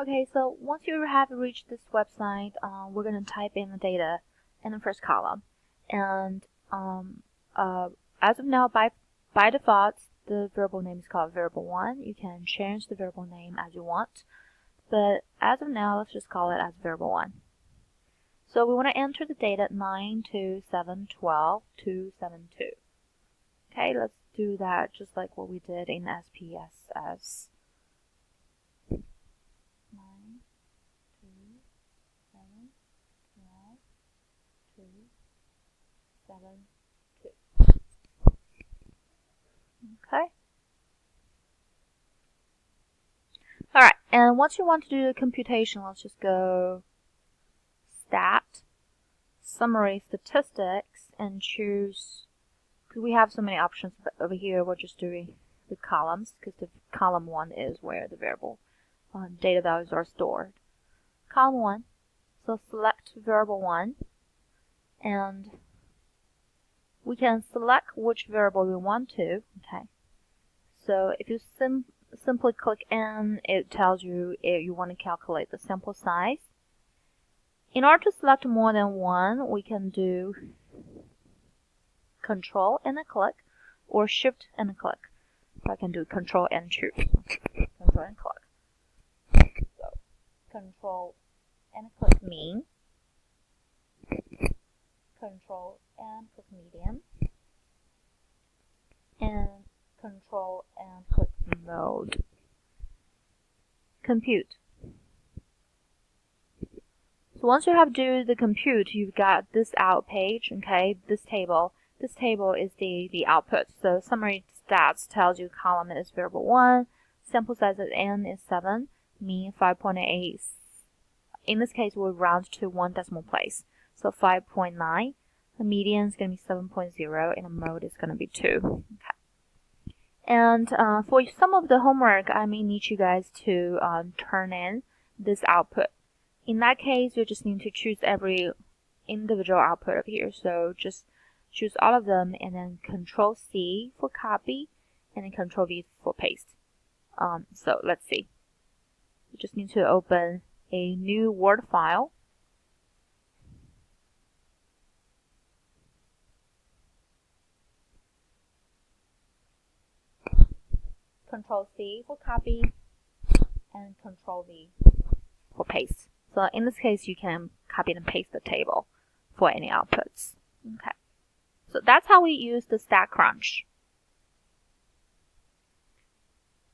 Okay, so once you have reached this website, we're going to type in the data in the first column. And as of now, by default, the variable name is called variable1. You can change the variable name as you want. But as of now, let's just call it as variable1. So we want to enter the data 9, 2, 7, 12, 2, 7, 2. Okay, let's do that just like what we did in SPSS. 9, 2, 7, 12, 2, 7, 2. Okay. Alright, and once you want to do the computation, let's just go Stat, Summary Statistics, and choose, because we have so many options, but over here we're just doing the columns, because the column 1 is where the variable data values are stored. Column 1, so select variable 1, and we can select which variable we want to. Okay, so if you simply click N, it tells you if you want to calculate the sample size. In order to select more than one, we can do Control and a click, or Shift and a click. So I can do Control and choose. Control and click. So Control and click mean. Control and click median. And Control and click mode. Compute. So once you have do the compute, you've got this out page, okay, this table. This table is the output. So summary stats tells you column is variable 1, sample size at n is 7, mean 5.8. In this case, we'll round to 1 decimal place. So 5.9. The median is going to be 7.0, and the mode is going to be 2. Okay. And for some of the homework, I may need you guys to turn in this output. In that case, you just need to choose every individual output up here. So just choose all of them and then Control C for copy and then Control V for paste. So let's see. You just need to open a new Word file. Control C for copy and Control V for paste. So in this case, you can copy and paste the table for any outputs. Okay. So that's how we use the StatCrunch.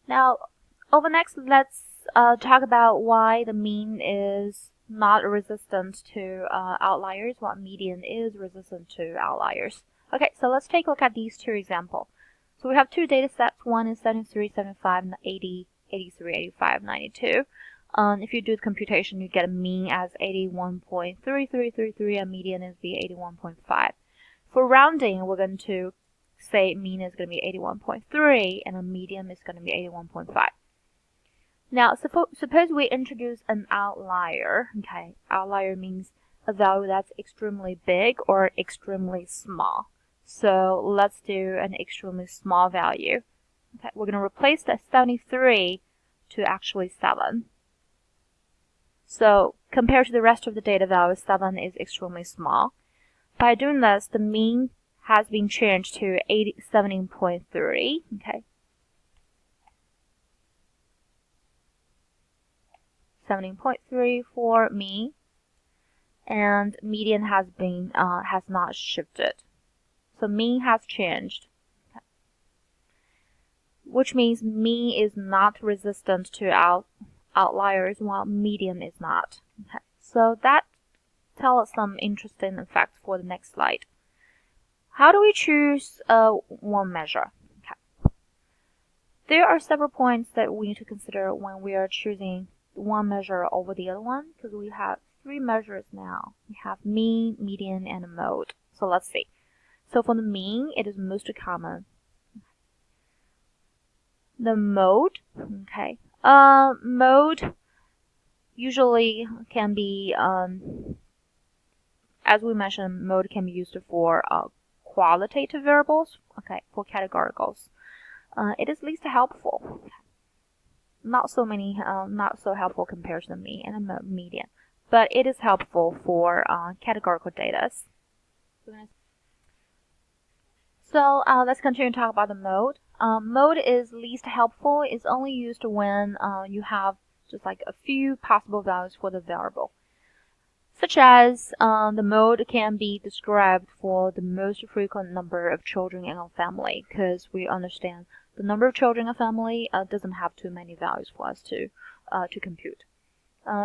Now, over next, let's talk about why the mean is not resistant to outliers, while median is resistant to outliers. Okay, so let's take a look at these two examples. So we have two data sets. One is 73, 75, and 80, 83, 85, 92. If you do the computation, you get a mean as 81.3333, and median is be 81.5. For rounding, we're going to say mean is going to be 81.3 and a median is going to be 81.5. Now, suppose we introduce an outlier. Okay, outlier means a value that's extremely big or extremely small. So let's do an extremely small value. Okay, we're going to replace that 73 to actually 7. So compared to the rest of the data value, 7 is extremely small. By doing this, the mean has been changed to 17.3. Okay, 17.3 for mean, and median has not shifted. So mean has changed, okay, which means mean is not resistant to outliers, while median is not. Okay, so that tells us some interesting facts for the next slide. How do we choose one measure? Okay. There are several points that we need to consider when we are choosing one measure over the other one, because we have 3 measures now. We have mean, median, and a mode. So let's see. So for the mean, it is most common. The mode, okay. Mode usually can be, as we mentioned, mode can be used for qualitative variables, okay, for categoricals. It is least helpful. not so helpful compared to the mean and the median, but it is helpful for categorical data. So let's continue to talk about the mode. Mode is least helpful. It's only used when you have just like a few possible values for the variable. Such as the mode can be described for the most frequent number of children in a family, because we understand the number of children in a family doesn't have too many values for us to compute.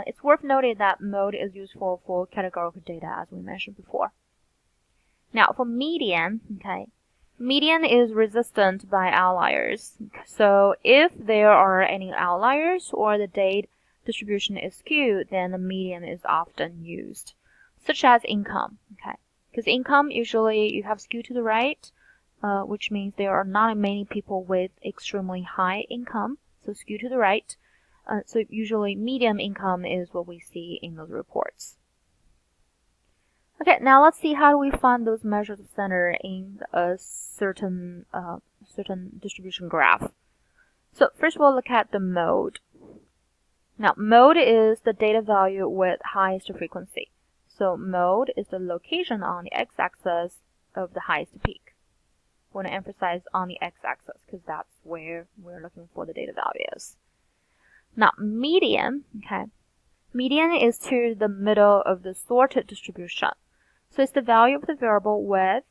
It's worth noting that mode is useful for categorical data, as we mentioned before. Now, for median, okay, median is resistant by outliers. So if there are any outliers or the data distribution is skewed, then the median is often used, such as income. Okay, because income usually you have skew to the right, which means there are not many people with extremely high income, so skew to the right. So usually median income is what we see in those reports. Okay, now let's see how do we find those measures of center in a certain distribution graph. So first of all, look at the mode. Now, mode is the data value with highest frequency. So mode is the location on the x-axis of the highest peak. I want to emphasize on the x-axis because that's where we're looking for the data values. Now, median, okay, median is to the middle of the sorted distribution. So it's the value of the variable with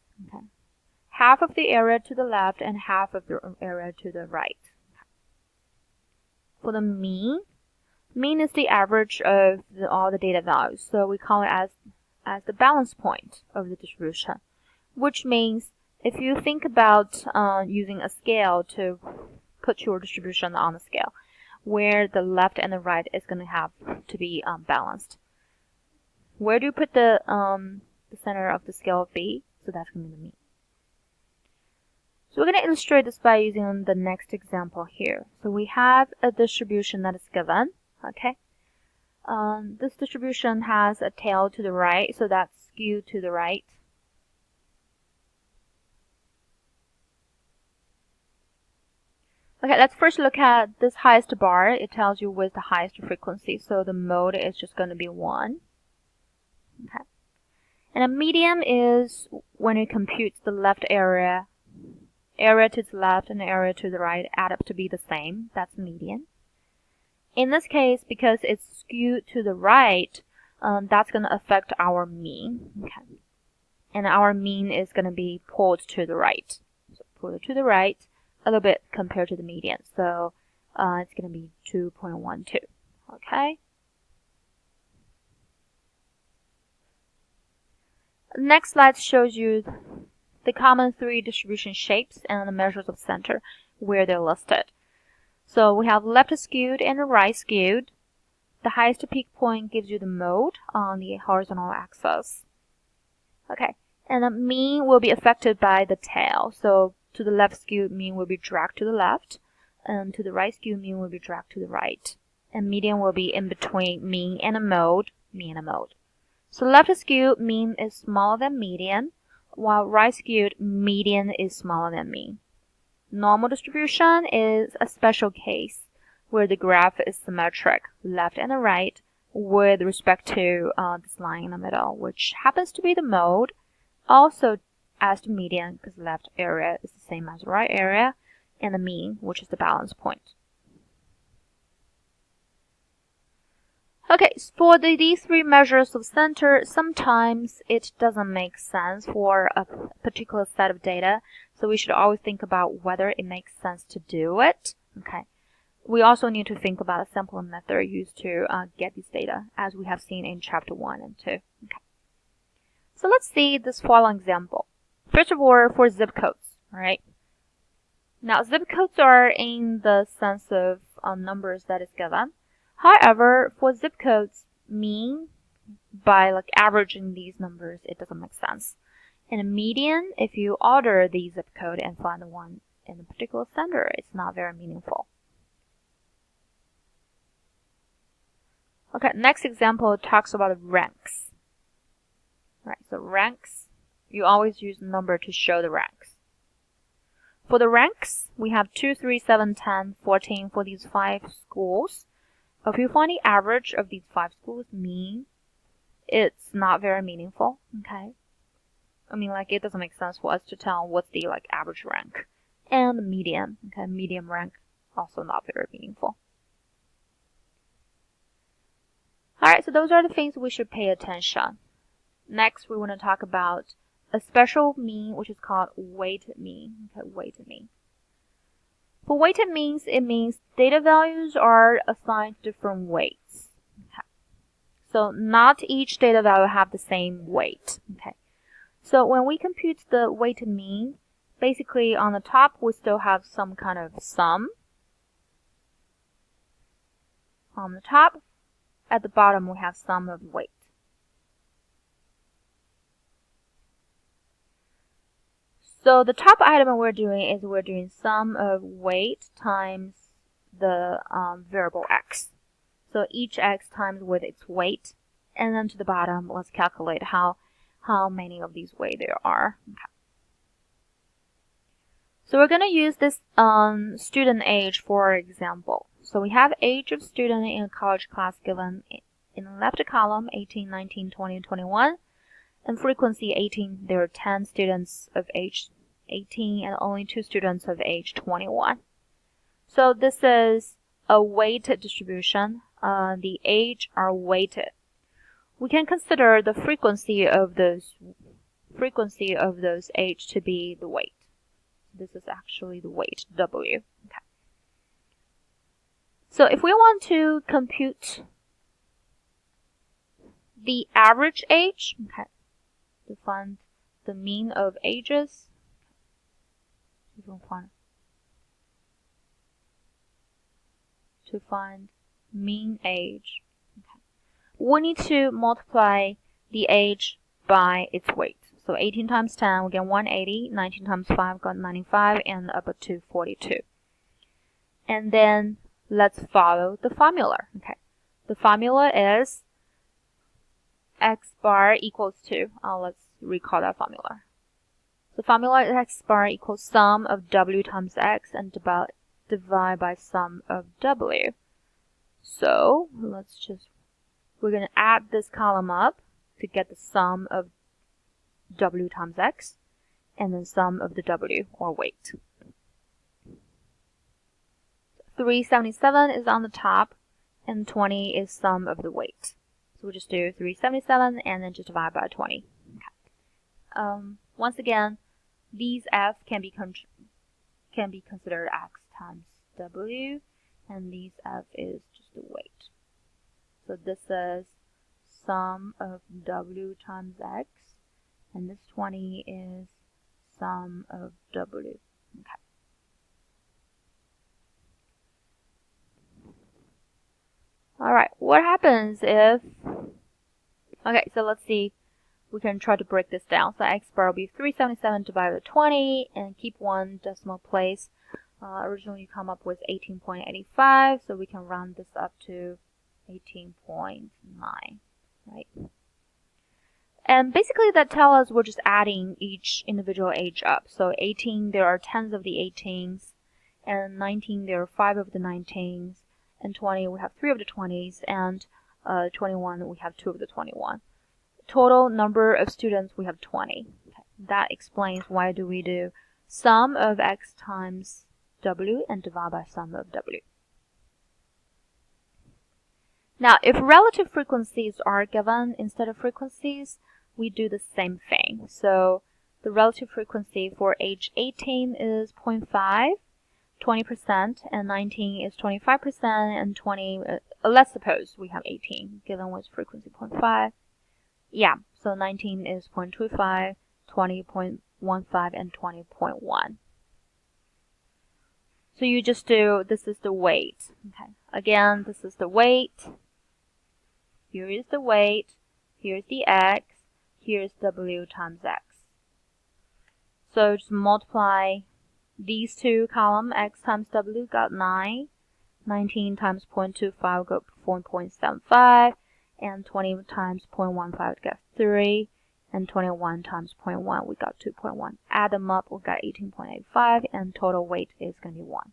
half of the area to the left and half of the area to the right. For the mean is the average of all the data values. So we call it as the balance point of the distribution, which means if you think about using a scale to put your distribution on the scale, where the left and the right is going to have to be balanced. Where do you put the center of the scale be? So that's going to be the mean. So we're going to illustrate this by using the next example here. So we have a distribution that is given. Okay. This distribution has a tail to the right, so that's skewed to the right. Okay, let's first look at this highest bar. It tells you with the highest frequency, so the mode is just going to be 1. Okay. And a median is when it computes the left area to the left and the area to the right add up to be the same. That's median. In this case, because it's skewed to the right, that's going to affect our mean. Okay. And our mean is going to be pulled to the right. So pulled to the right a little bit compared to the median. So it's going to be 2.12. Okay. The next slide shows you the common 3 distribution shapes and the measures of center where they're listed. So we have left skewed and right skewed. The highest peak point gives you the mode on the horizontal axis. Okay, and the mean will be affected by the tail. So to the left skewed, mean will be dragged to the left, and to the right skewed, mean will be dragged to the right. And median will be in between mean and a mode, mean and a mode. So left skewed, mean is smaller than median, while right skewed, median is smaller than mean. Normal distribution is a special case where the graph is symmetric, left and the right, with respect to this line in the middle, which happens to be the mode, also as the median, because left area is the same as the right area, and the mean, which is the balance point. Okay, for these 3 measures of center, sometimes it doesn't make sense for a particular set of data, so we should always think about whether it makes sense to do it. Okay. We also need to think about a simpler method used to get these data, as we have seen in chapter 1 and 2. Okay. So let's see this following example. First of all, for zip codes, right? Now, zip codes are in the sense of numbers that is given. However, for zip codes, mean by like averaging these numbers, it doesn't make sense. And a median, if you order the zip code and find the one in a particular center, it's not very meaningful. Okay, next example talks about ranks. Right, so ranks, you always use a number to show the ranks. For the ranks, we have 2, 3, 7, 10, 14 for these 5 schools. If you find the average of these 5 schools mean, it's not very meaningful, okay? I mean, like, it doesn't make sense for us to tell what's the, like, average rank. And the median, okay, medium rank, also not very meaningful. Alright, so those are the things we should pay attention. Next, we want to talk about a special mean, which is called weighted mean. Okay, weighted mean. For weighted means, it means data values are assigned different weights. Okay. So not each data value have the same weight. Okay. So when we compute the weighted mean, basically on the top we still have some kind of sum. On the top, at the bottom we have sum of weight. So the top item we're doing sum of weight times the variable x. So each x times with its weight, and then to the bottom, let's calculate how many of these weight there are. Okay. So we're going to use this student age for example. So we have age of student in a college class given in the left column, 18, 19, 20, 21. And frequency 18, there are 10 students of age 18 and only 2 students of age 21. So this is a weighted distribution. The age are weighted. We can consider the frequency of those age to be the weight. This is actually the weight, W. Okay. So if we want to compute the average age, okay, to find the mean of ages, to find mean age, okay, we need to multiply the age by its weight. So 18 times 10, we get 180, 19 times 5 got 95, and up to 42. And then let's follow the formula. Okay, the formula is x bar equals to, let's recall that formula. The formula is x bar equals sum of w times x and divide by sum of w. So we're going to add this column up to get the sum of w times x and then sum of the w, or weight. 377 is on the top and 20 is sum of the weight. So we'll just do 377 and then just divide by 20. Okay. Once again, these f can be considered x times w, and these f is just the weight. So this is sum of w times x, and this 20 is sum of w. Okay. Alright, what happens if... Okay, so let's see. We can try to break this down. So x bar will be 377 divided by 20, and keep one decimal place. Originally you come up with 18.85, so we can round this up to 18.9, right? And basically that tells us we're just adding each individual age up. So 18, there are 10s of the 18s, and 19, there are 5 of the 19s, and 20, we have 3 of the 20s, and 21, we have 2 of the 21. Total number of students, we have 20. Okay. That explains why do we do sum of x times w and divide by sum of w. Now, if relative frequencies are given instead of frequencies, we do the same thing. So the relative frequency for age 18 is 0.5, 20%, and 19 is 25%, and 20, let's suppose we have 18 given with frequency 0.5. Yeah, so 19 is 0.25, 20.15, and 20.1. So you just do, this is the weight. Okay, again, this is the weight. Here is the weight. Here's the x. Here's w times x. So just multiply these two columns, x times w got 9. 19 times 0.25 got 4.75. And 20 times 0.15 got 3. and 21 times 0.1, we got 2.1. Add them up, we got 18.85, and total weight is going to be 1.